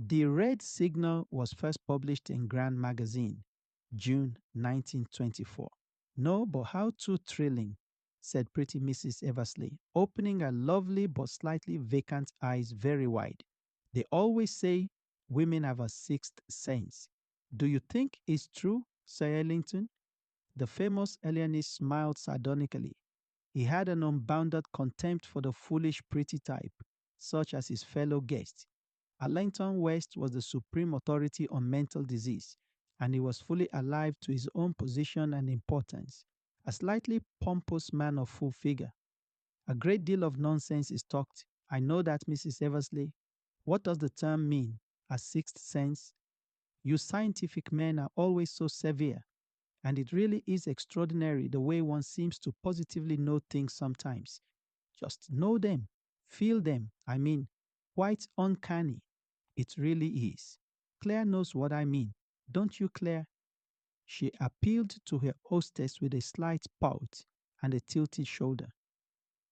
The Red Signal was first published in Grand Magazine, June 1924. No, but how too thrilling, said pretty Mrs. Eversley, opening her lovely but slightly vacant eyes very wide. They always say women have a sixth sense. Do you think it's true, Sir Ellington? The famous alienist smiled sardonically. He had an unbounded contempt for the foolish pretty type, such as his fellow guest. Arlington West was the supreme authority on mental disease, and he was fully alive to his own position and importance. A slightly pompous man of full figure. A great deal of nonsense is talked. I know that, Mrs. Eversley. What does the term mean? A sixth sense? You scientific men are always so severe, and it really is extraordinary the way one seems to positively know things sometimes. Just know them, feel them, I mean, quite uncanny. It really is. Claire knows what I mean. Don't you, Claire? She appealed to her hostess with a slight pout and a tilted shoulder.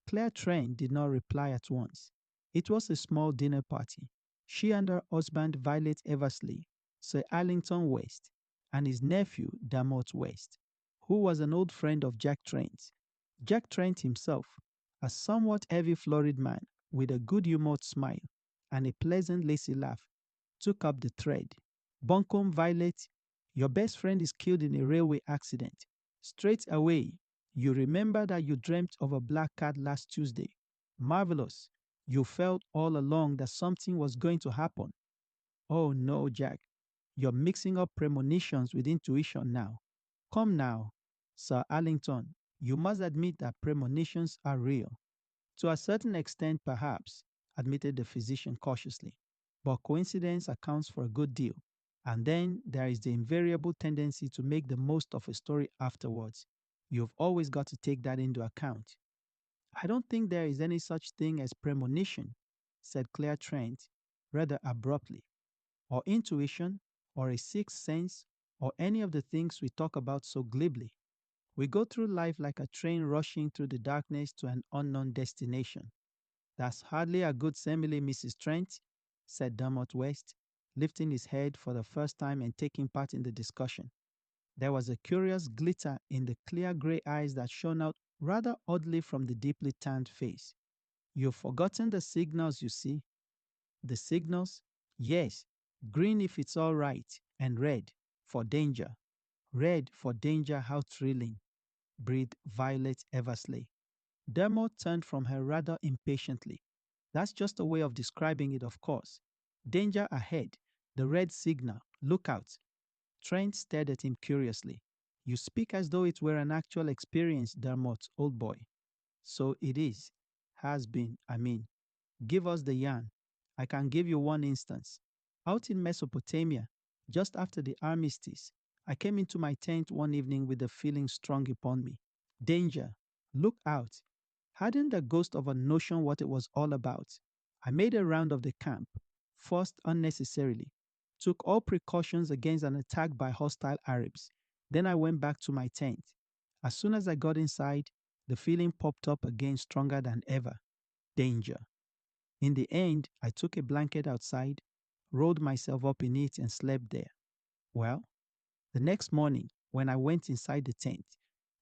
Claire Trent did not reply at once. It was a small dinner party. She and her husband, Violet Eversley, Sir Arlington West, and his nephew, Dermot West, who was an old friend of Jack Trent. Jack Trent himself, a somewhat heavy, florid man with a good-humored smile and a pleasant, lacy laugh, took up the thread. Buncombe, Violet, your best friend is killed in a railway accident. Straight away, you remember that you dreamt of a black cat last Tuesday. Marvelous. You felt all along that something was going to happen. Oh no, Jack. You're mixing up premonitions with intuition now. Come now, Sir Arlington. You must admit that premonitions are real. To a certain extent, perhaps, admitted the physician cautiously. But coincidence accounts for a good deal. And then there is the invariable tendency to make the most of a story afterwards. You've always got to take that into account. I don't think there is any such thing as premonition, said Claire Trent rather abruptly, or intuition, or a sixth sense, or any of the things we talk about so glibly. We go through life like a train rushing through the darkness to an unknown destination. That's hardly a good simile, Mrs. Trent, said Dermot West, lifting his head for the first time and taking part in the discussion. There was a curious glitter in the clear gray eyes that shone out rather oddly from the deeply tanned face. You've forgotten the signals, you see. The signals? Yes, green if it's all right, and red for danger. Red for danger, how thrilling, breathed Violet Eversley. Dermot turned from her rather impatiently. That's just a way of describing it, of course. Danger ahead, the red signal, look out. Trent stared at him curiously. You speak as though it were an actual experience, Dermot, old boy. So it is. Has been, I mean. Give us the yarn. I can give you one instance. Out in Mesopotamia, just after the armistice, I came into my tent one evening with the feeling strong upon me. Danger. Look out. Hadn't the ghost of a notion what it was all about. I made a round of the camp, first unnecessarily, took all precautions against an attack by hostile Arabs. Then I went back to my tent. As soon as I got inside, the feeling popped up again stronger than ever. Danger. In the end, I took a blanket outside, rolled myself up in it, and slept there. Well, the next morning, when I went inside the tent,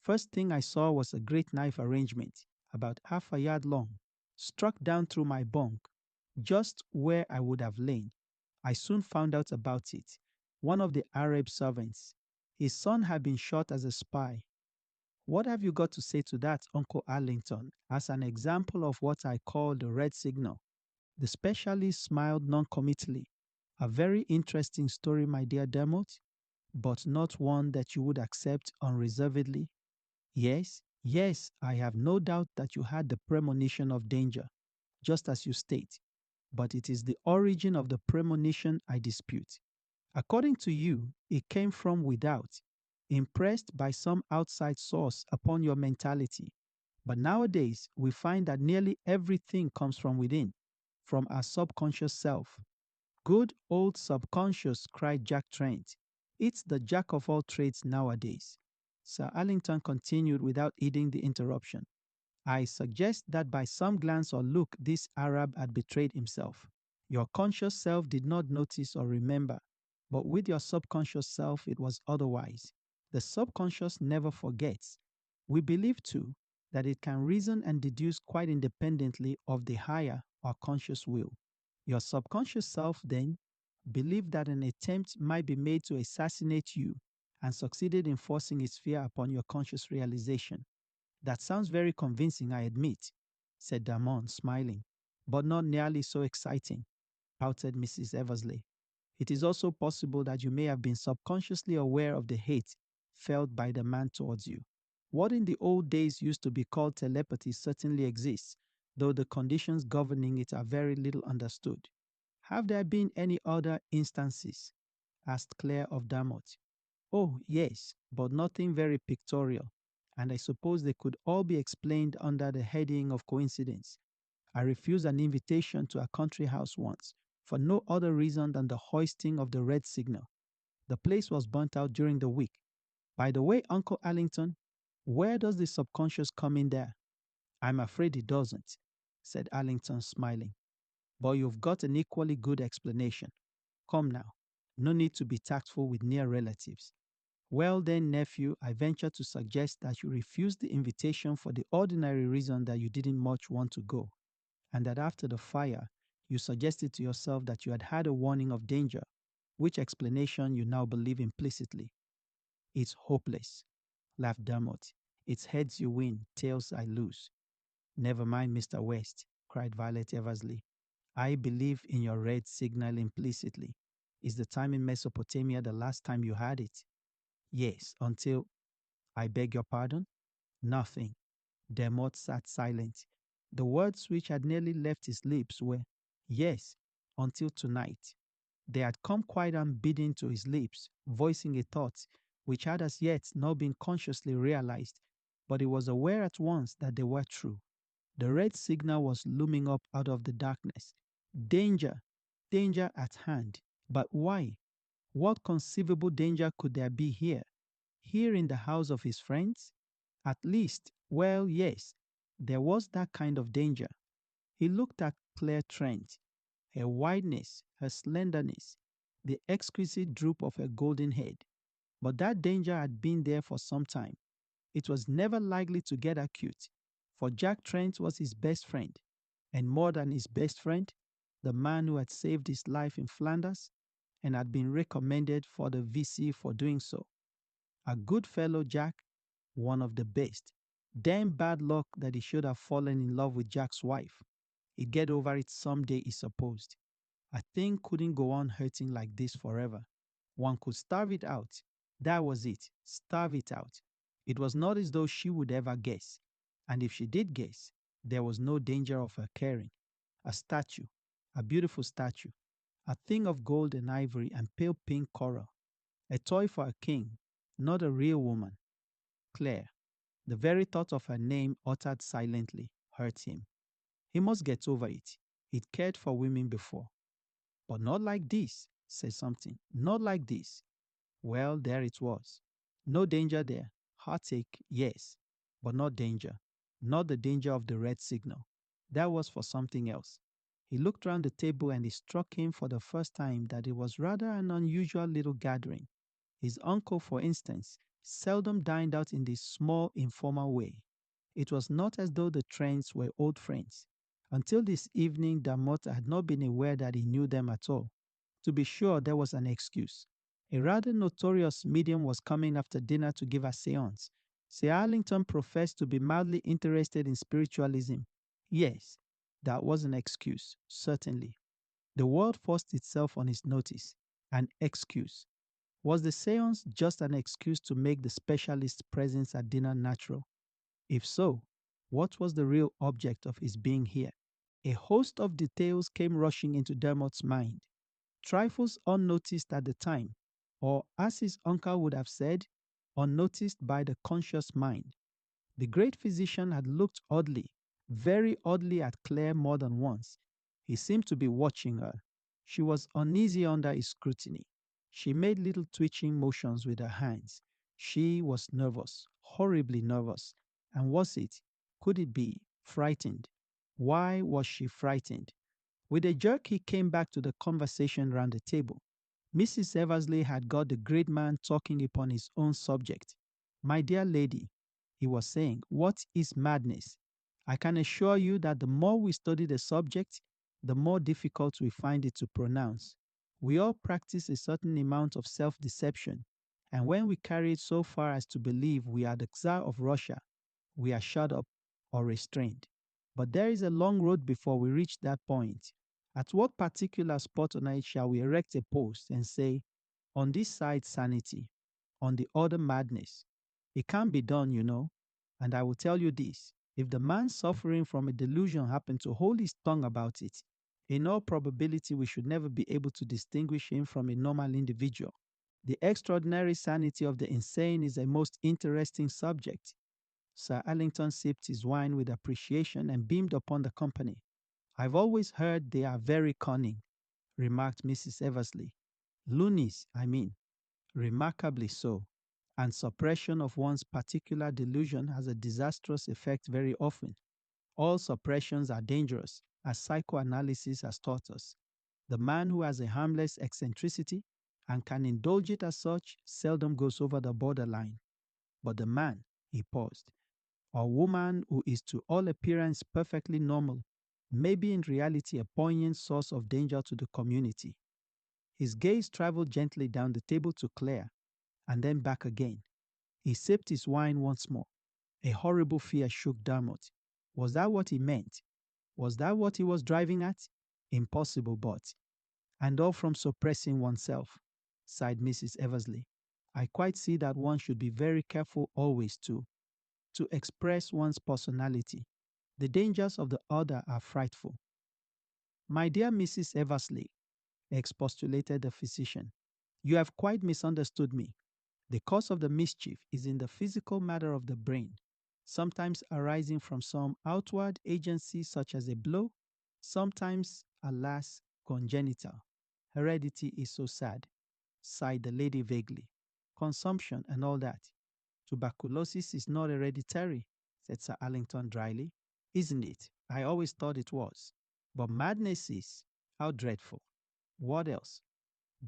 first thing I saw was a great knife arrangement, about half a yard long, struck down through my bunk, just where I would have lain. I soon found out about it. One of the Arab servants. His son had been shot as a spy. What have you got to say to that, Uncle Arlington, as an example of what I call the red signal? The specialist smiled noncommittally. A very interesting story, my dear Dermot, but not one that you would accept unreservedly. Yes, yes, I have no doubt that you had the premonition of danger, just as you state, but it is the origin of the premonition I dispute. According to you, it came from without, impressed by some outside source upon your mentality. But nowadays, we find that nearly everything comes from within, from our subconscious self. Good old subconscious, cried Jack Trent. It's the jack of all trades nowadays. Sir Arlington continued without heeding the interruption. I suggest that by some glance or look this Arab had betrayed himself. Your conscious self did not notice or remember, but with your subconscious self, it was otherwise. The subconscious never forgets. We believe, too, that it can reason and deduce quite independently of the higher or conscious will. Your subconscious self, then, believed that an attempt might be made to assassinate you and succeeded in forcing its fear upon your conscious realization. That sounds very convincing, I admit, said Damon, smiling, but not nearly so exciting, pouted Mrs. Eversley. It is also possible that you may have been subconsciously aware of the hate felt by the man towards you. What in the old days used to be called telepathy certainly exists, though the conditions governing it are very little understood. Have there been any other instances? Asked Claire of Dermot. Oh, yes, but nothing very pictorial, and I suppose they could all be explained under the heading of coincidence. I refused an invitation to a country house once, for no other reason than the hoisting of the red signal. The place was burnt out during the week. By the way, Uncle Allington, where does the subconscious come in there? I'm afraid it doesn't, said Allington, smiling. But you've got an equally good explanation. Come now, no need to be tactful with near relatives. Well then, nephew, I venture to suggest that you refused the invitation for the ordinary reason that you didn't much want to go, and that after the fire, you suggested to yourself that you had had a warning of danger, which explanation you now believe implicitly. It's hopeless, laughed Dermot. It's heads you win, tails I lose. Never mind, Mr. West, cried Violet Eversley. I believe in your red signal implicitly. Is the time in Mesopotamia the last time you had it? Yes, until... I beg your pardon? Nothing. Dermot sat silent. The words which had nearly left his lips were, yes, until tonight. They had come quite unbidden to his lips, voicing a thought which had as yet not been consciously realized, but he was aware at once that they were true. The red signal was looming up out of the darkness. Danger! Danger at hand. But why? What conceivable danger could there be here? Here in the house of his friends? At least, well, yes, there was that kind of danger. He looked at Claire Trent, her wideness, her slenderness, the exquisite droop of her golden head. But that danger had been there for some time. It was never likely to get acute, for Jack Trent was his best friend, and more than his best friend, the man who had saved his life in Flanders and had been recommended for the VC for doing so. A good fellow, Jack, one of the best. Damn bad luck that he should have fallen in love with Jack's wife. He'd get over it someday, he supposed. A thing couldn't go on hurting like this forever. One could starve it out. That was it. Starve it out. It was not as though she would ever guess. And if she did guess, there was no danger of her caring. A statue, a beautiful statue, a thing of gold and ivory and pale pink coral, a toy for a king, not a real woman. Claire, the very thought of her name uttered silently, hurt him. He must get over it. He'd cared for women before. But not like this, said something. Not like this. Well, there it was. No danger there. Heartache, yes, but not danger. Not the danger of the red signal. That was for something else. He looked round the table and it struck him for the first time that it was rather an unusual little gathering. His uncle, for instance, seldom dined out in this small, informal way. It was not as though the Trents were old friends. Until this evening, Dermot had not been aware that he knew them at all. To be sure, there was an excuse. A rather notorious medium was coming after dinner to give a séance. Sir Arlington professed to be mildly interested in spiritualism. Yes, that was an excuse, certainly. The world forced itself on his notice. An excuse. Was the séance just an excuse to make the specialist's presence at dinner natural? If so, what was the real object of his being here? A host of details came rushing into Dermot's mind. Trifles unnoticed at the time, or as his uncle would have said, unnoticed by the conscious mind. The great physician had looked oddly, very oddly at Claire more than once. He seemed to be watching her. She was uneasy under his scrutiny. She made little twitching motions with her hands. She was nervous, horribly nervous. And was it, could it be, frightened? Why was she frightened? With a jerk, he came back to the conversation round the table. Mrs. Eversley had got the great man talking upon his own subject. My dear lady, he was saying, what is madness? I can assure you that the more we study the subject, the more difficult we find it to pronounce. We all practice a certain amount of self-deception, and when we carry it so far as to believe we are the Tsar of Russia, we are shut up or restrained. But there is a long road before we reach that point. At what particular spot on it shall we erect a post and say, on this side sanity, on the other madness? It can't be done, you know. And I will tell you this, if the man suffering from a delusion happened to hold his tongue about it, in all probability we should never be able to distinguish him from a normal individual. The extraordinary sanity of the insane is a most interesting subject. Sir Allington sipped his wine with appreciation and beamed upon the company. I've always heard they are very cunning, remarked Mrs. Eversley. Loonies, I mean. Remarkably so. And suppression of one's particular delusion has a disastrous effect very often. All suppressions are dangerous, as psychoanalysis has taught us. The man who has a harmless eccentricity and can indulge it as such seldom goes over the borderline. But the man, he paused, or woman who is to all appearance perfectly normal may be in reality a poignant source of danger to the community. His gaze traveled gently down the table to Claire, and then back again. He sipped his wine once more. A horrible fear shook Dermot. Was that what he meant? Was that what he was driving at? Impossible, but. And all from suppressing oneself, sighed Mrs. Eversley. I quite see that one should be very careful always to express one's personality. The dangers of the other are frightful. My dear Mrs. Eversley, expostulated the physician, you have quite misunderstood me. The cause of the mischief is in the physical matter of the brain, sometimes arising from some outward agency such as a blow, sometimes, alas, congenital. Heredity is so sad, sighed the lady vaguely. Consumption and all that. Tuberculosis is not hereditary, said Sir Allington dryly. Isn't it? I always thought it was. But madness is. How dreadful. What else?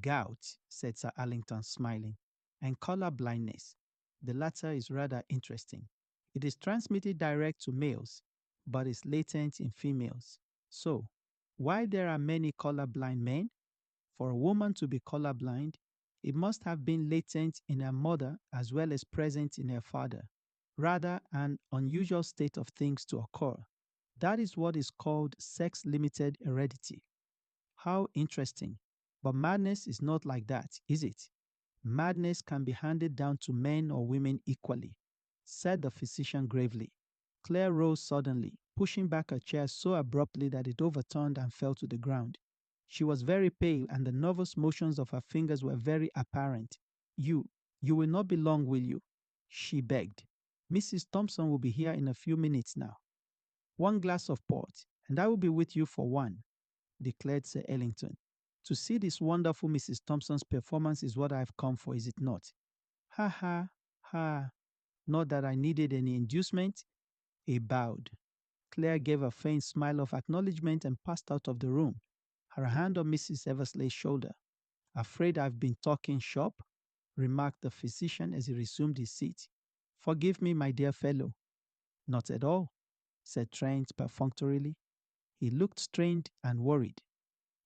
Gout, said Sir Allington, smiling, and color blindness. The latter is rather interesting. It is transmitted direct to males, but is latent in females. So, why there are many colorblind men? For a woman to be colorblind, it must have been latent in her mother as well as present in her father. Rather, an unusual state of things to occur. That is what is called sex-limited heredity. How interesting. But madness is not like that, is it? Madness can be handed down to men or women equally, said the physician gravely. Claire rose suddenly, pushing back her chair so abruptly that it overturned and fell to the ground. She was very pale and the nervous motions of her fingers were very apparent. You will not be long, will you? She begged. Mrs. Thompson will be here in a few minutes now. One glass of port, and I will be with you for one, declared Sir Ellington. To see this wonderful Mrs. Thompson's performance is what I have come for, is it not? Ha ha, ha. Not that I needed any inducement. He bowed. Claire gave a faint smile of acknowledgement and passed out of the room, her hand on Mrs. Eversley's shoulder. Afraid I've been talking shop? Remarked the physician as he resumed his seat. Forgive me, my dear fellow. Not at all, said Trent perfunctorily. He looked strained and worried.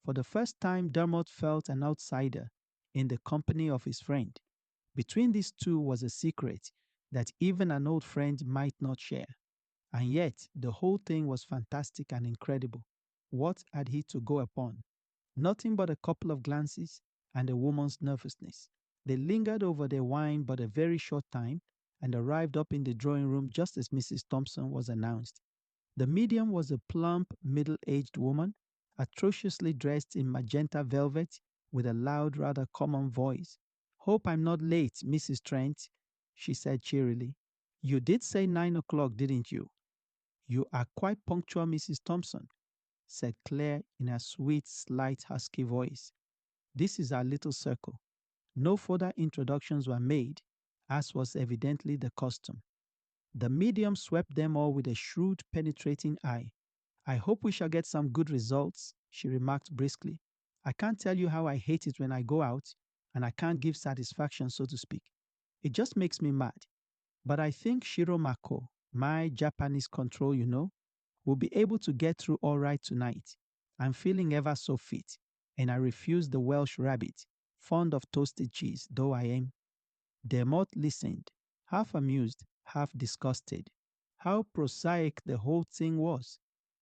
For the first time, Dermot felt an outsider in the company of his friend. Between these two was a secret that even an old friend might not share. And yet, the whole thing was fantastic and incredible. What had he to go upon? Nothing but a couple of glances and a woman's nervousness. They lingered over their wine but a very short time and arrived up in the drawing room just as Mrs. Thompson was announced. The medium was a plump, middle-aged woman, atrociously dressed in magenta velvet with a loud, rather common voice. Hope I'm not late, Mrs. Trent, she said cheerily. You did say 9 o'clock, didn't you? You are quite punctual, Mrs. Thompson, said Claire in a sweet, slight, husky voice. This is our little circle. No further introductions were made, as was evidently the custom. The medium swept them all with a shrewd, penetrating eye, I hope we shall get some good results, she remarked briskly. I can't tell you how I hate it when I go out and I can't give satisfaction, so to speak. It just makes me mad. But I think Shiromako, my Japanese control, will be able to get through all right tonight. I'm feeling ever so fit, and I refuse the Welsh rabbit, fond of toasted cheese, though I am. Dermot listened, half amused, half disgusted. How prosaic the whole thing was.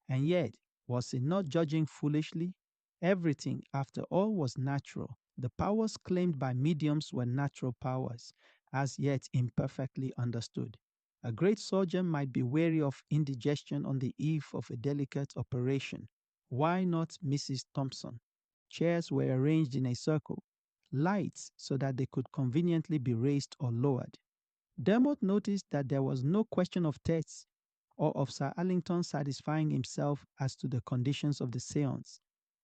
And yet, was he not judging foolishly? Everything, after all, was natural. The powers claimed by mediums were natural powers, as yet imperfectly understood. A great surgeon might be wary of indigestion on the eve of a delicate operation. Why not Mrs. Thompson? Chairs were arranged in a circle, lights so that they could conveniently be raised or lowered. Dermot noticed that there was no question of tests or of Sir Allington satisfying himself as to the conditions of the séance.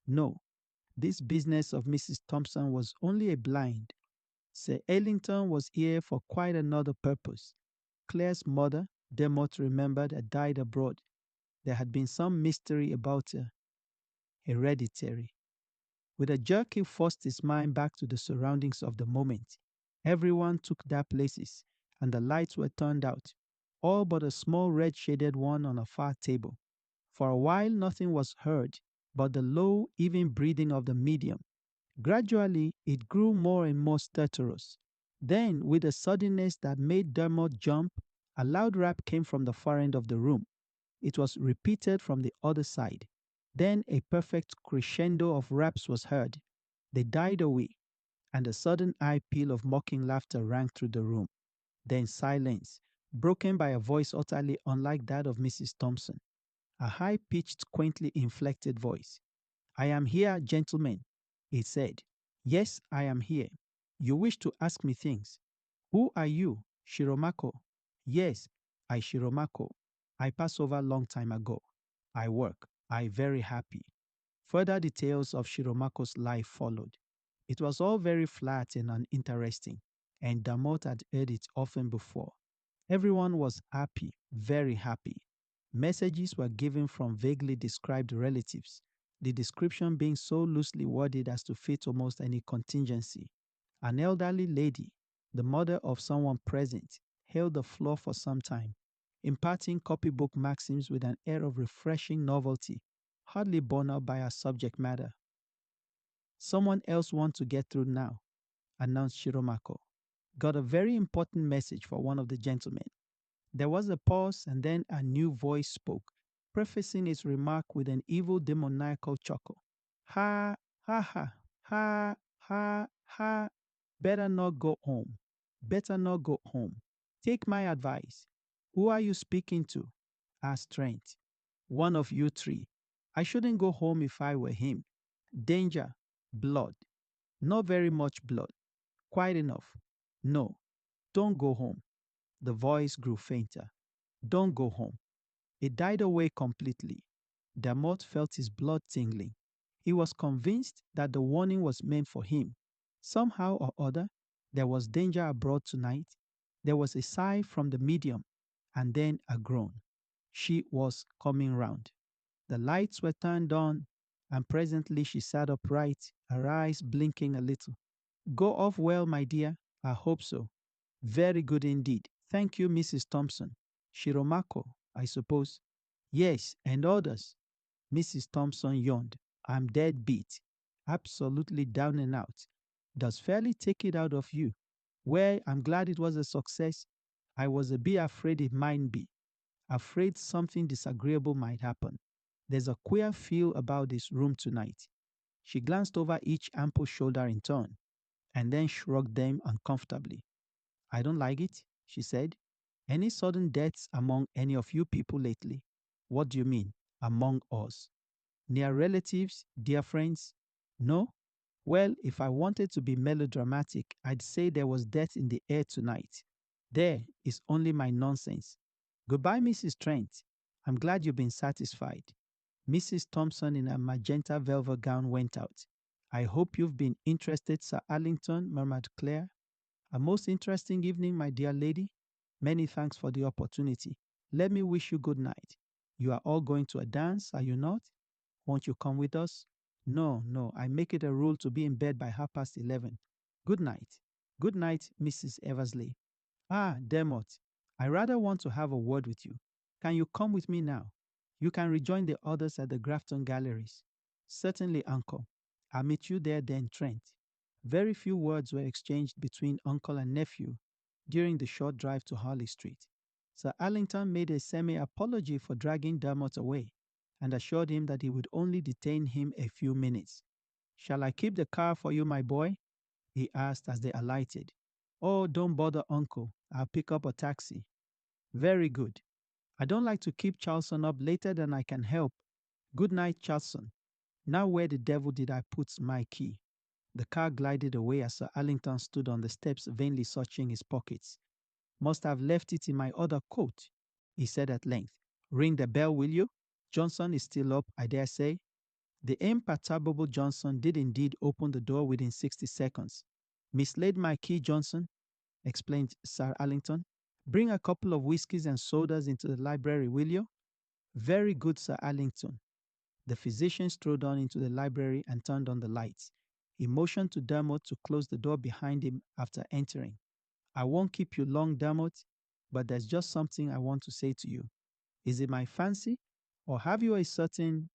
No, this business of Mrs. Thompson was only a blind. Sir Allington was here for quite another purpose. Claire's mother, Dermot remembered, had died abroad. There had been some mystery about her. Hereditary. With a jerk, he forced his mind back to the surroundings of the moment. Everyone took their places, and the lights were turned out, all but a small red-shaded one on a far table. For a while, nothing was heard but the low, even breathing of the medium. Gradually, it grew more and more stertorous. Then, with a suddenness that made Dermot jump, a loud rap came from the far end of the room. It was repeated from the other side. Then a perfect crescendo of raps was heard. They died away, and a sudden eye peal of mocking laughter rang through the room. Then silence, broken by a voice utterly unlike that of Mrs. Thompson. A high-pitched, quaintly inflected voice. I am here, gentlemen, it said. Yes, I am here. You wish to ask me things. Who are you? Shiromako. Yes, I Shiromako. I pass over long time ago. I work. I very happy. Further details of Shiromako's life followed. It was all very flat and uninteresting, and Dermot had heard it often before. Everyone was happy, very happy. Messages were given from vaguely described relatives, the description being so loosely worded as to fit almost any contingency. An elderly lady, the mother of someone present, held the floor for some time, imparting copybook maxims with an air of refreshing novelty, hardly borne out by her subject matter. Someone else wants to get through now, announced Shiromako. Got a very important message for one of the gentlemen. There was a pause, and then a new voice spoke, prefacing its remark with an evil demoniacal chuckle. Ha, ha, ha, ha, ha, ha. Better not go home. Better not go home. Take my advice. Who are you speaking to? Asked Trent. One of you three. I shouldn't go home if I were him. Danger. Blood. Not very much blood. Quite enough. No. Don't go home. The voice grew fainter. Don't go home. It died away completely. Dermot felt his blood tingling. He was convinced that the warning was meant for him. Somehow or other, there was danger abroad tonight. There was a sigh from the medium, and then a groan. She was coming round. The lights were turned on, and presently she sat upright, her eyes blinking a little. Go off well, my dear. I hope so. Very good indeed. Thank you, Mrs. Thompson. Shiromako, I suppose. Yes, and others. Mrs. Thompson yawned. I'm dead beat. Absolutely down and out. Does fairly take it out of you. Well, I'm glad it was a success. I was a bit afraid it might be. Afraid something disagreeable might happen. There's a queer feel about this room tonight. She glanced over each ample shoulder in turn, and then shrugged them uncomfortably. I don't like it, she said. Any sudden deaths among any of you people lately? What do you mean, among us? Near relatives, dear friends? No? Well, if I wanted to be melodramatic, I'd say there was death in the air tonight. There is only my nonsense. Goodbye, Mrs. Trent. I'm glad you've been satisfied. Mrs. Thompson in a magenta velvet gown went out. I hope you've been interested, Sir Allington, murmured Claire. A most interesting evening, my dear lady. Many thanks for the opportunity. Let me wish you good night. You are all going to a dance, are you not? Won't you come with us? No, no, I make it a rule to be in bed by 11:30. Good night. Good night, Mrs. Eversley. Ah, Dermot, I rather want to have a word with you. Can you come with me now? You can rejoin the others at the Grafton Galleries. Certainly, uncle. I'll meet you there then, Trent. Very few words were exchanged between uncle and nephew during the short drive to Harley Street. Sir Allington made a semi-apology for dragging Dermot away and assured him that he would only detain him a few minutes. Shall I keep the car for you, my boy? He asked as they alighted. Oh, don't bother, uncle. I'll pick up a taxi. Very good. I don't like to keep Charleston up later than I can help. Good night, Charleston. Now where the devil did I put my key? The car glided away as Sir Allington stood on the steps vainly searching his pockets. Must have left it in my other coat, he said at length. Ring the bell, will you? Johnson is still up, I dare say. The imperturbable Johnson did indeed open the door within 60 seconds. Mislaid my key, Johnson, explained Sir Allington. Bring a couple of whiskies and sodas into the library, will you? Very good, Sir Allington. The physician strode on into the library and turned on the lights. He motioned to Dermot to close the door behind him after entering. I won't keep you long, Dermot, but there's just something I want to say to you. Is it my fancy, or have you a certain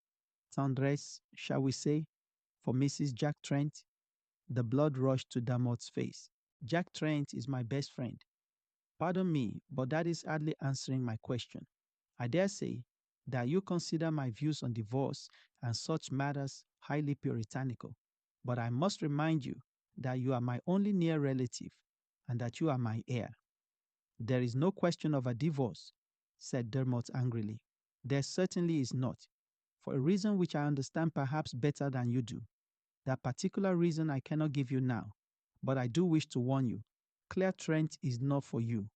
tendresse, shall we say, for Mrs. Jack Trent? The blood rushed to Dermot's face. Jack Trent is my best friend. Pardon me, but that is hardly answering my question. I dare say that you consider my views on divorce and such matters highly puritanical, but I must remind you that you are my only near relative and that you are my heir. There is no question of a divorce, said Dermot angrily. There certainly is not, for a reason which I understand perhaps better than you do. That particular reason I cannot give you now, but I do wish to warn you. Claire Trent is not for you.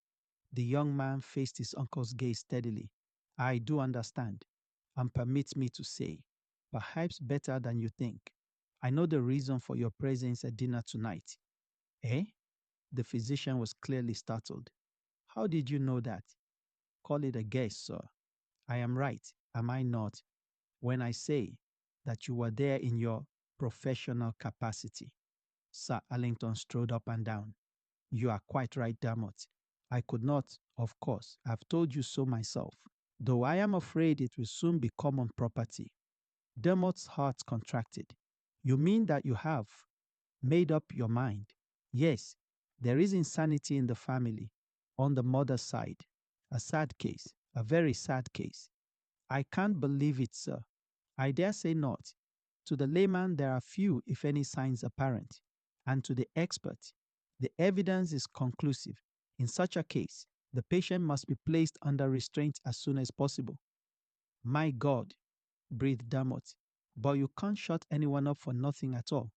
The young man faced his uncle's gaze steadily. I do understand, and permit me to say, perhaps better than you think. I know the reason for your presence at dinner tonight. Eh? The physician was clearly startled. How did you know that? Call it a guess, sir. I am right, am I not, when I say that you were there in your professional capacity? Sir Allington strode up and down. You are quite right, Dermot. I could not, of course, have told you so myself, though I am afraid it will soon be common property. Dermot's heart contracted. You mean that you have made up your mind? Yes, there is insanity in the family, on the mother's side. A sad case, a very sad case. I can't believe it, sir. I dare say not. To the layman, there are few, if any, signs apparent, and to the expert, the evidence is conclusive. In such a case, the patient must be placed under restraint as soon as possible. My God, breathed Dermot, but you can't shut anyone up for nothing at all.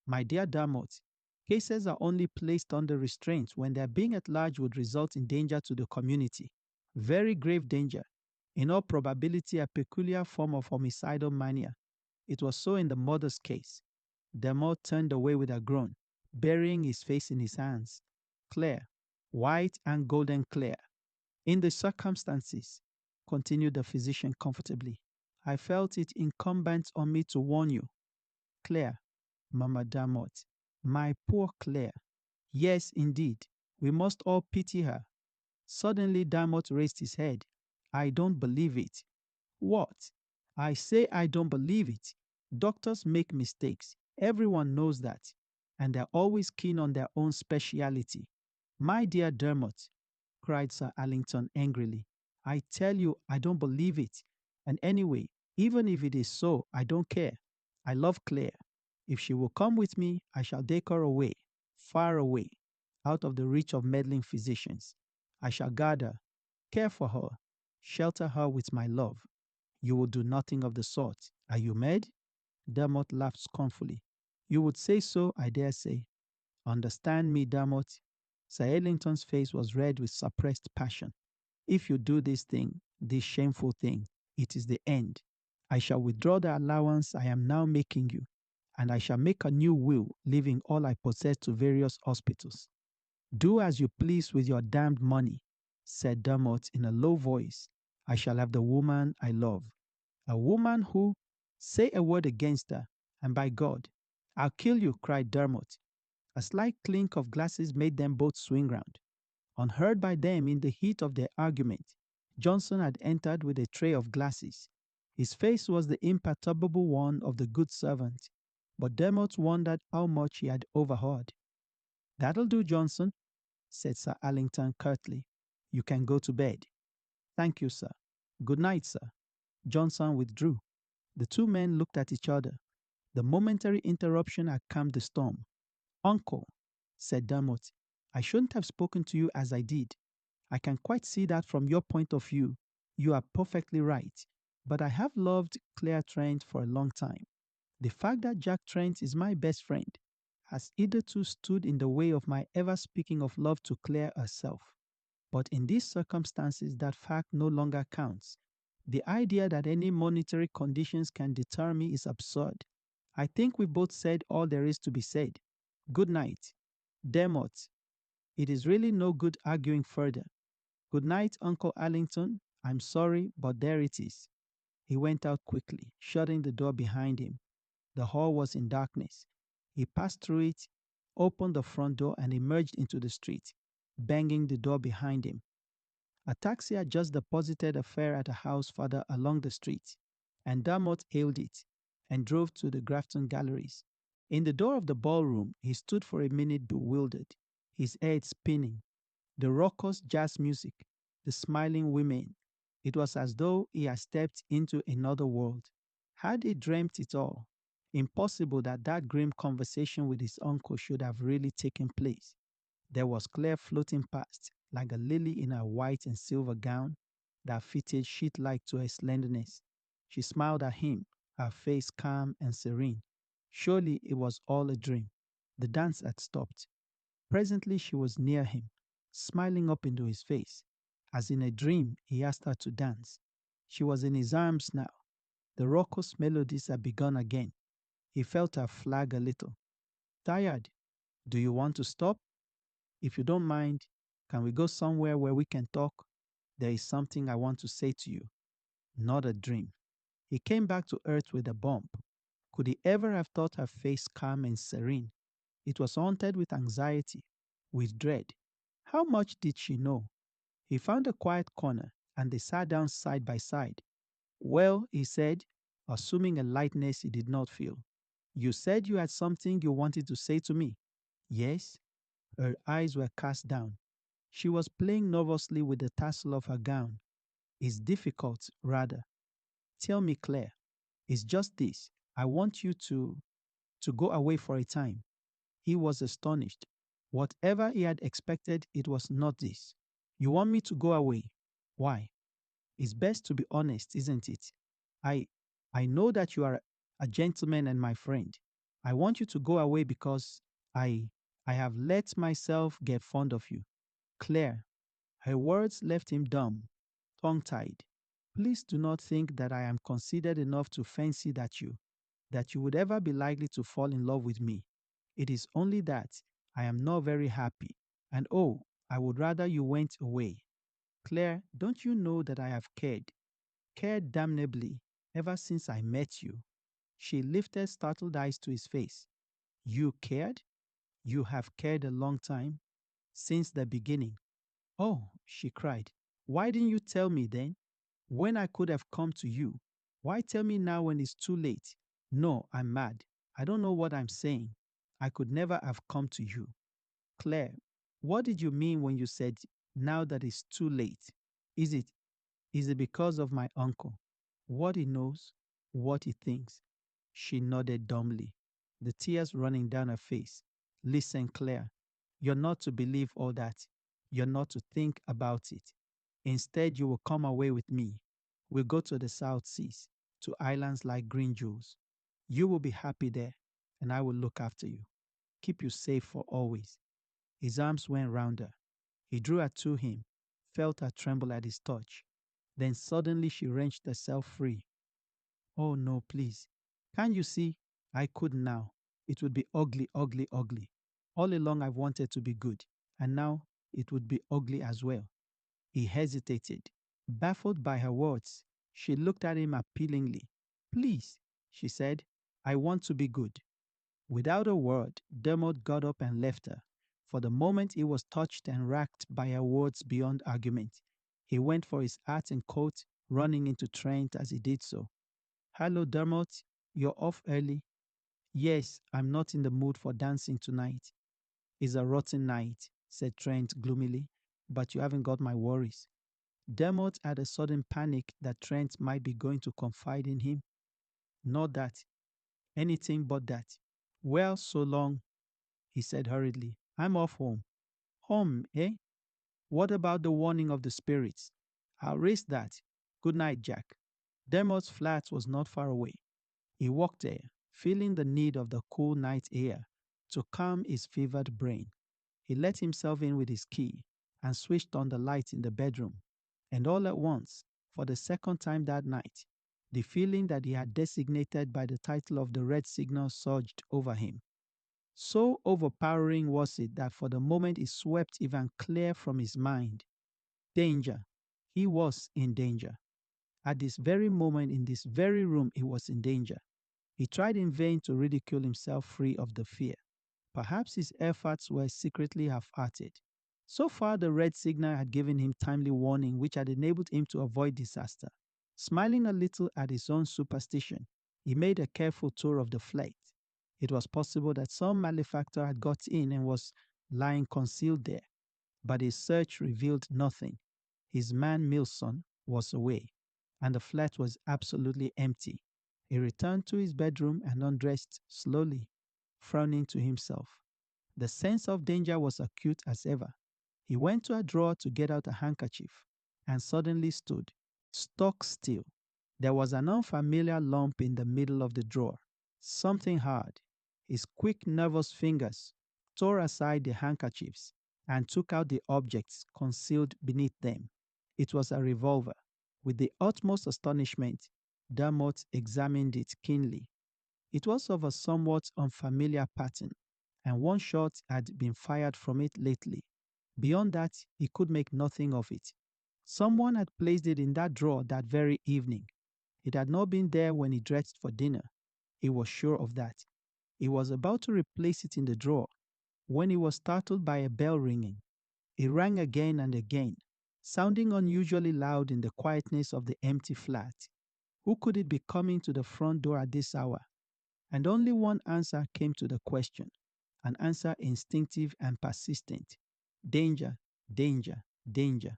My dear Dermot, cases are only placed under restraint when their being at large would result in danger to the community. Very grave danger. In all probability, a peculiar form of homicidal mania. It was so in the mother's case. Dermot turned away with a groan, burying his face in his hands. Clear, white and golden clear. In the circumstances, continued the physician comfortably, I felt it incumbent on me to warn you. Claire, Mama Dermot, my poor Claire. Yes, indeed, we must all pity her. Suddenly Dermot raised his head. I don't believe it. What? I say I don't believe it. Doctors make mistakes. Everyone knows that. And they're always keen on their own speciality. My dear Dermot, cried Sir Allington angrily, I tell you I don't believe it. And anyway, even if it is so, I don't care. I love Claire. If she will come with me, I shall take her away, far away, out of the reach of meddling physicians. I shall guard her, care for her, shelter her with my love. You will do nothing of the sort. Are you mad? Dermot laughed scornfully. You would say so, I dare say. Understand me, Dermot. Sir Ellington's face was red with suppressed passion. If you do this thing, this shameful thing, it is the end. I shall withdraw the allowance I am now making you, and I shall make a new will, leaving all I possess to various hospitals. Do as you please with your damned money, said Dermot in a low voice, I shall have the woman I love. A woman who, say a word against her, and by God, I'll kill you, cried Dermot. A slight clink of glasses made them both swing round. Unheard by them in the heat of their argument, Johnson had entered with a tray of glasses. His face was the imperturbable one of the good servant, but Dermot wondered how much he had overheard. That'll do, Johnson, said Sir Allington curtly. You can go to bed. Thank you, sir. Good night, sir. Johnson withdrew. The two men looked at each other. The momentary interruption had calmed the storm. Uncle, said Dermot, I shouldn't have spoken to you as I did. I can quite see that from your point of view. You are perfectly right. But I have loved Claire Trent for a long time. The fact that Jack Trent is my best friend has hitherto stood in the way of my ever speaking of love to Claire herself. But in these circumstances, that fact no longer counts. The idea that any monetary conditions can deter me is absurd. I think we both said all there is to be said. Good night. Dermot, it is really no good arguing further. Good night, Uncle Allington. I'm sorry, but there it is. He went out quickly, shutting the door behind him. The hall was in darkness. He passed through it, opened the front door, and emerged into the street, banging the door behind him. A taxi had just deposited a fare at a house farther along the street, and Dermot hailed it and drove to the Grafton Galleries. In the door of the ballroom, he stood for a minute bewildered, his head spinning. The raucous jazz music, the smiling women. It was as though he had stepped into another world. Had he dreamt it all? Impossible that that grim conversation with his uncle should have really taken place. There was Claire floating past, like a lily in her white and silver gown that fitted sheet-like to her slenderness. She smiled at him, her face calm and serene. Surely it was all a dream. The dance had stopped. Presently she was near him, smiling up into his face. As in a dream, he asked her to dance. She was in his arms now. The raucous melodies had begun again. He felt her flag a little. Tired? Do you want to stop? If you don't mind, can we go somewhere where we can talk? There is something I want to say to you. Not a dream. He came back to earth with a bump. Could he ever have thought her face calm and serene? It was haunted with anxiety, with dread. How much did she know? He found a quiet corner and they sat down side by side. Well, he said, assuming a lightness he did not feel. You said you had something you wanted to say to me. Yes. Her eyes were cast down. She was playing nervously with the tassel of her gown. It's difficult, rather. Tell me, Claire. It's just this. I want you to go away for a time. He was astonished. Whatever he had expected, it was not this. You want me to go away? Why? It's best to be honest, isn't it? I I know that you are a gentleman and my friend. I want you to go away because I I have let myself get fond of you. Claire, her words left him dumb, tongue-tied. Please do not think that I am considered enough to fancy that you would ever be likely to fall in love with me. It is only that I am not very happy, and oh, I would rather you went away. Claire, don't you know that I have cared damnably ever since I met you? She lifted startled eyes to his face. You cared? You have cared a long time? Since the beginning. Oh, she cried. Why didn't you tell me then? When I could have come to you. Why tell me now when it's too late? No, I'm mad. I don't know what I'm saying. I could never have come to you. Claire, what did you mean when you said now that it's too late? Is it is it because of my uncle? What he knows? What he thinks? She nodded dumbly, the tears running down her face. Listen, Claire, you're not to believe all that. You're not to think about it. Instead, you will come away with me. We'll go to the South Seas, to islands like Green Jewels. You will be happy there, and I will look after you, keep you safe for always. His arms went round her. He drew her to him, felt her tremble at his touch. Then suddenly she wrenched herself free. Oh no, please. Can't you see? I couldn't now. It would be ugly, ugly, ugly. All along I've wanted to be good, and now it would be ugly as well. He hesitated. Baffled by her words, she looked at him appealingly. "Please," she said, "I want to be good." Without a word, Dermot got up and left her. For the moment he was touched and racked by her words beyond argument. He went for his hat and coat, running into Trent as he did so. "Hello, Dermot. You're off early?" "Yes, I'm not in the mood for dancing tonight." "It's a rotten night," said Trent gloomily, "but you haven't got my worries." Dermot had a sudden panic that Trent might be going to confide in him. "Not that. Anything but that." "Well, so long," he said hurriedly. "I'm off home." "Home, eh? What about the warning of the spirits?" "I'll raise that. Good night, Jack." Dermot's flat was not far away. He walked there, feeling the need of the cool night air to calm his fevered brain. He let himself in with his key and switched on the light in the bedroom. And all at once, for the second time that night, the feeling that he had designated by the title of the red signal surged over him. So overpowering was it that for the moment it swept even clear from his mind. Danger. He was in danger. At this very moment, in this very room, he was in danger. He tried in vain to ridicule himself free of the fear. Perhaps his efforts were secretly half-hearted. So far, the red signal had given him timely warning which had enabled him to avoid disaster. Smiling a little at his own superstition, he made a careful tour of the flat. It was possible that some malefactor had got in and was lying concealed there, but his search revealed nothing. His man Milson was away, and the flat was absolutely empty. He returned to his bedroom and undressed slowly, frowning to himself. The sense of danger was acute as ever. He went to a drawer to get out a handkerchief and suddenly stood, stock still. There was an unfamiliar lump in the middle of the drawer, something hard. His quick, nervous fingers tore aside the handkerchiefs and took out the objects concealed beneath them. It was a revolver. With the utmost astonishment, Dermot examined it keenly. It was of a somewhat unfamiliar pattern, and one shot had been fired from it lately. Beyond that, he could make nothing of it. Someone had placed it in that drawer that very evening. It had not been there when he dressed for dinner. He was sure of that. He was about to replace it in the drawer when he was startled by a bell ringing. It rang again and again, sounding unusually loud in the quietness of the empty flat. Who could it be coming to the front door at this hour? And only one answer came to the question, an answer instinctive and persistent. Danger, danger, danger.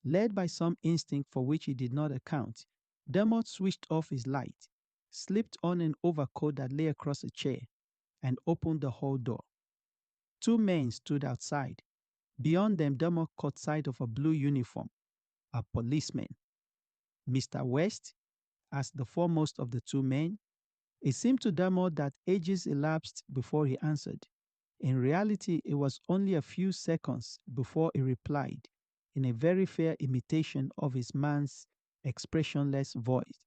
Led by some instinct for which he did not account, Dermot switched off his light, slipped on an overcoat that lay across a chair, and opened the hall door. Two men stood outside. Beyond them, Dermot caught sight of a blue uniform, a policeman. "Mr. West?" asked the foremost of the two men. It seemed to Dermot that ages elapsed before he answered. In reality, it was only a few seconds before he replied, in a very fair imitation of his man's expressionless voice.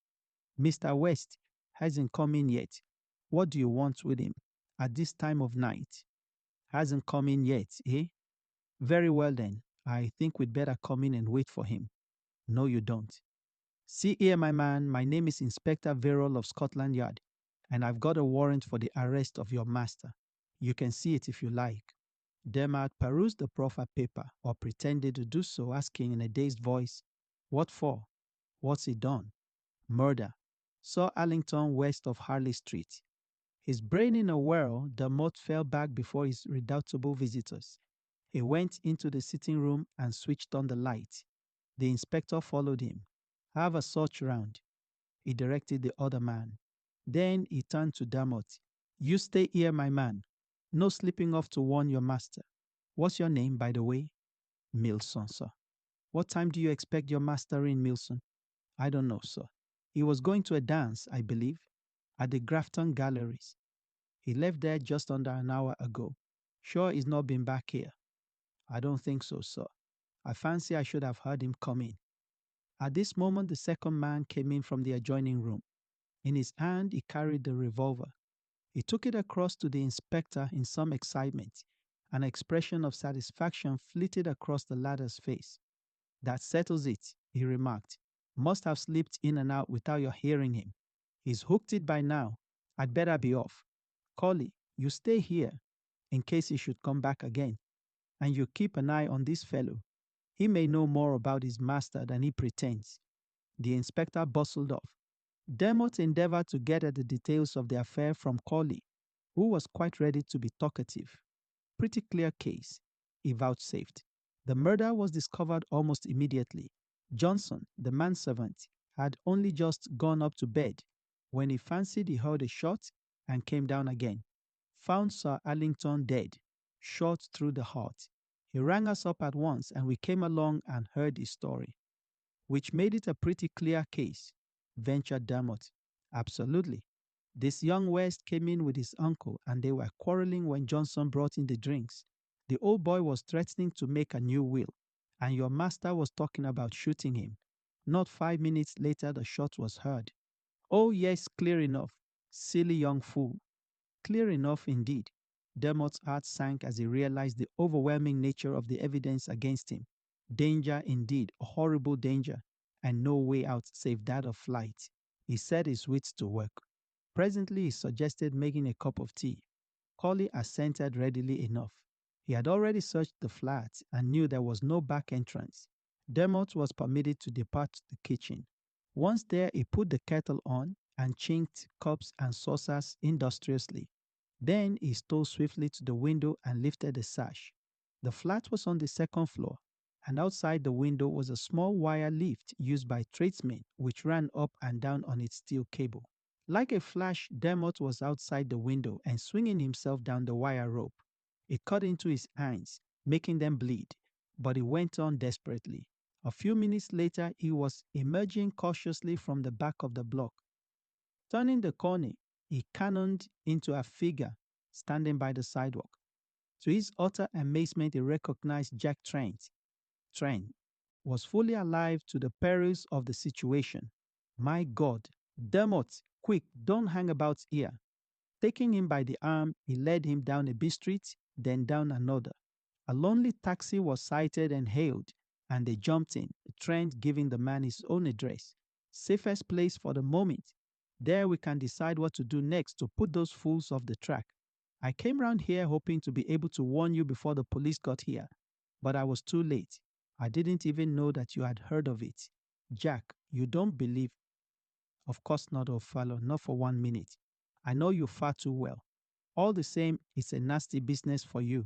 "Mr. West hasn't come in yet. What do you want with him at this time of night?" "Hasn't come in yet, eh? Very well then. I think we'd better come in and wait for him." "No, you don't." "See here, my man, my name is Inspector Verrall of Scotland Yard, and I've got a warrant for the arrest of your master. You can see it if you like." Dermot perused the proffered paper, or pretended to do so, asking in a dazed voice, "What for? What's he done?" "Murder. Saw Allington west of Harley Street." His brain in a whirl, Dermot fell back before his redoubtable visitors. He went into the sitting room and switched on the light. The inspector followed him. "Have a search round," he directed the other man. Then he turned to Dermot. "You stay here, my man. No slipping off to warn your master. What's your name, by the way?" "Milson, sir." "What time do you expect your master in, Milson?" "I don't know, sir. He was going to a dance, I believe, at the Grafton Galleries. He left there just under an hour ago. Sure he's not been back here?" "I don't think so, sir. I fancy I should have heard him come in." At this moment, the second man came in from the adjoining room. In his hand, he carried the revolver. He took it across to the inspector in some excitement. An expression of satisfaction flitted across the latter's face. "That settles it. he remarked. Must have slipped in and out without your hearing him. He's hooked it by now. I'd better be off. Collie, you stay here in case he should come back again, and you keep an eye on this fellow. He may know more about his master than he pretends. The inspector bustled off. Dermot endeavored to get at the details of the affair from Collie, who was quite ready to be talkative. Pretty clear case, he vouchsafed. The murder was discovered almost immediately. Johnson, the manservant, had only just gone up to bed when he fancied he heard a shot and came down again. Found Sir Allington dead, shot through the heart. He rang us up at once and we came along and heard his story, which made it a pretty clear case, ventured Dermot. Absolutely. This young West came in with his uncle and they were quarreling when Johnson brought in the drinks. The old boy was threatening to make a new will, and your master was talking about shooting him. Not 5 minutes later, the shot was heard. Oh, yes, clear enough. Silly young fool. Clear enough indeed. Dermot's heart sank as he realized the overwhelming nature of the evidence against him. Danger indeed, a horrible danger, and no way out save that of flight. He set his wits to work. Presently, he suggested making a cup of tea. Collie assented readily enough. He had already searched the flat and knew there was no back entrance. Dermot was permitted to depart to the kitchen. Once there, he put the kettle on and chinked cups and saucers industriously. Then he stole swiftly to the window and lifted the sash. The flat was on the second floor, and outside the window was a small wire lift used by tradesmen which ran up and down on its steel cable. Like a flash, Dermot was outside the window and swinging himself down the wire rope. It cut into his hands, making them bleed, but he went on desperately. A few minutes later, he was emerging cautiously from the back of the block. Turning the corner, he cannoned into a figure standing by the sidewalk. To his utter amazement, he recognized Jack Trent. Trent was fully alive to the perils of the situation. My God, Dermot, quick, don't hang about here. Taking him by the arm, he led him down a B street, then down another. A lonely taxi was sighted and hailed, and they jumped in, Trent giving the man his own address. Safest place for the moment. There we can decide what to do next to put those fools off the track. I came round here hoping to be able to warn you before the police got here, but I was too late. I didn't even know that you had heard of it. Jack, you don't believe. Of course not, old fellow, not for 1 minute. I know you far too well. All the same, it's a nasty business for you.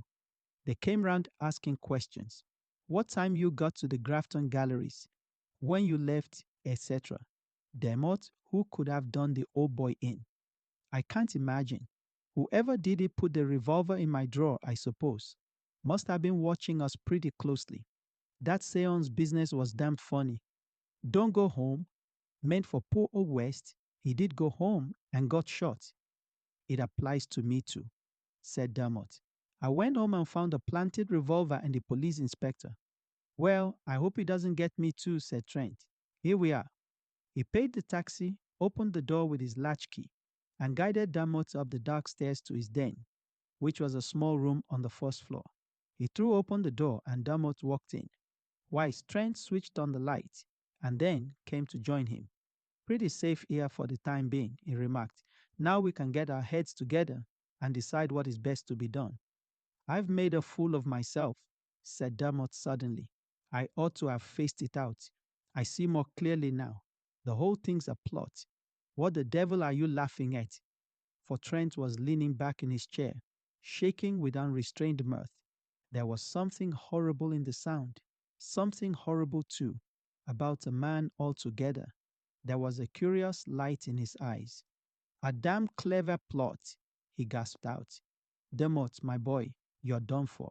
They came round asking questions. What time you got to the Grafton Galleries? When you left, etc. Dermot, who could have done the old boy in? I can't imagine. Whoever did it put the revolver in my drawer, I suppose. Must have been watching us pretty closely. That séance business was damned funny. Don't go home. Meant for poor old West. He did go home and got shot. It applies to me too, said Dermot. I went home and found a planted revolver and the police inspector. Well, I hope he doesn't get me too, said Trent. Here we are. He paid the taxi, opened the door with his latchkey, and guided Dermot up the dark stairs to his den, which was a small room on the first floor. He threw open the door and Dermot walked in. While Trent switched on the light and then came to join him. Pretty safe here for the time being, he remarked. Now we can get our heads together and decide what is best to be done. I've made a fool of myself, said Dermot suddenly. I ought to have faced it out. I see more clearly now. The whole thing's a plot. What the devil are you laughing at? For Trent was leaning back in his chair, shaking with unrestrained mirth. There was something horrible in the sound, something horrible too, about a man altogether. There was a curious light in his eyes. A damn clever plot, he gasped out. Dermot, my boy, you're done for.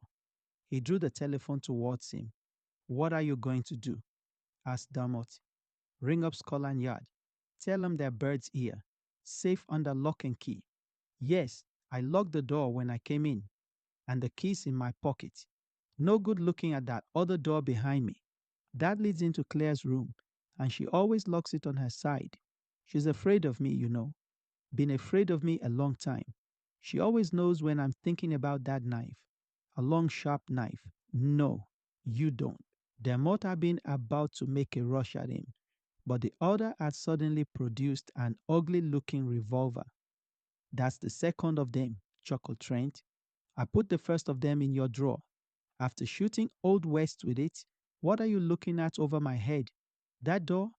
He drew the telephone towards him. What are you going to do? Asked Dermot. Ring up Scotland Yard. Tell them they're birds here. Safe under lock and key. Yes, I locked the door when I came in, and the key's in my pocket. No good looking at that other door behind me. That leads into Claire's room, and she always locks it on her side. She's afraid of me, you know. Been afraid of me a long time. She always knows when I'm thinking about that knife. A long, sharp knife. No, you don't. Dermot had been about to make a rush at him, but the other had suddenly produced an ugly-looking revolver. That's the second of them, chuckled Trent. I put the first of them in your drawer. After shooting Old West with it, what are you looking at over my head? That door?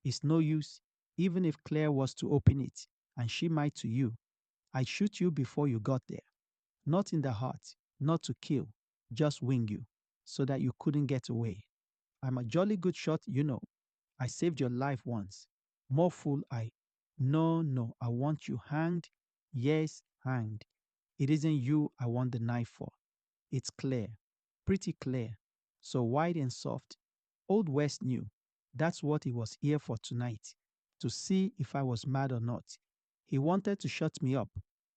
Is no use, even if Claire was to open it, and she might to you. I'd shoot you before you got there. Not in the heart, not to kill, just wing you, so that you couldn't get away. I'm a jolly good shot, you know. I saved your life once. More fool I. No, no, I want you hanged. Yes, hanged. It isn't you I want the knife for. It's Claire. Pretty Claire. So wide and soft. Old West knew. That's what he was here for tonight. To see if I was mad or not. He wanted to shut me up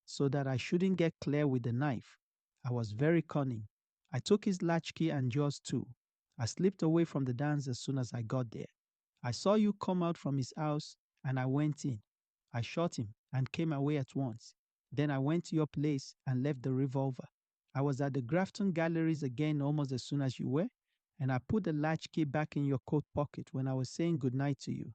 so that I shouldn't get Claire with the knife. I was very cunning. I took his latchkey and yours too. I slipped away from the dance as soon as I got there. I saw you come out from his house and I went in. I shot him and came away at once. Then I went to your place and left the revolver. I was at the Grafton Galleries again almost as soon as you were, and I put the latchkey back in your coat pocket when I was saying goodnight to you.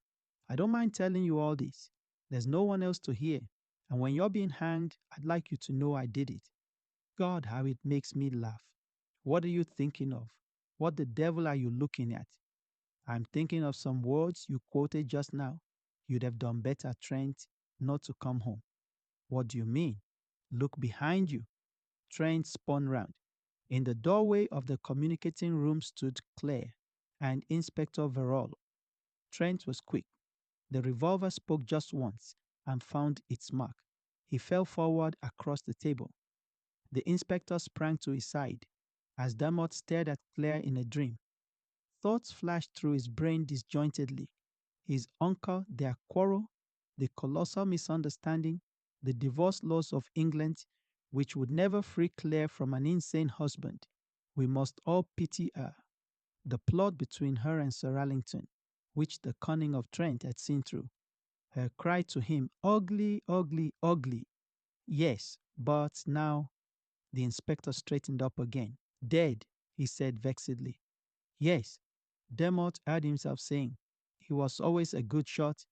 I don't mind telling you all this. There's no one else to hear, and when you're being hanged, I'd like you to know I did it. God, how it makes me laugh. What are you thinking of? What the devil are you looking at? I'm thinking of some words you quoted just now. You'd have done better, Trent, not to come home. What do you mean? Look behind you. Trent spun round. In the doorway of the communicating room stood Claire and Inspector Verrall. Trent was quick. The revolver spoke just once and found its mark. He fell forward across the table. The inspector sprang to his side as Dermot stared at Claire in a dream. Thoughts flashed through his brain disjointedly. His uncle, their quarrel, the colossal misunderstanding, the divorce laws of England, which would never free Claire from an insane husband. We must all pity her. The plot between her and Sir Allington, which the cunning of Trent had seen through. Her cry to him, ugly, ugly, ugly. Yes, but now the inspector straightened up again. Dead, he said vexedly. Yes, Dermot heard himself saying. He was always a good shot,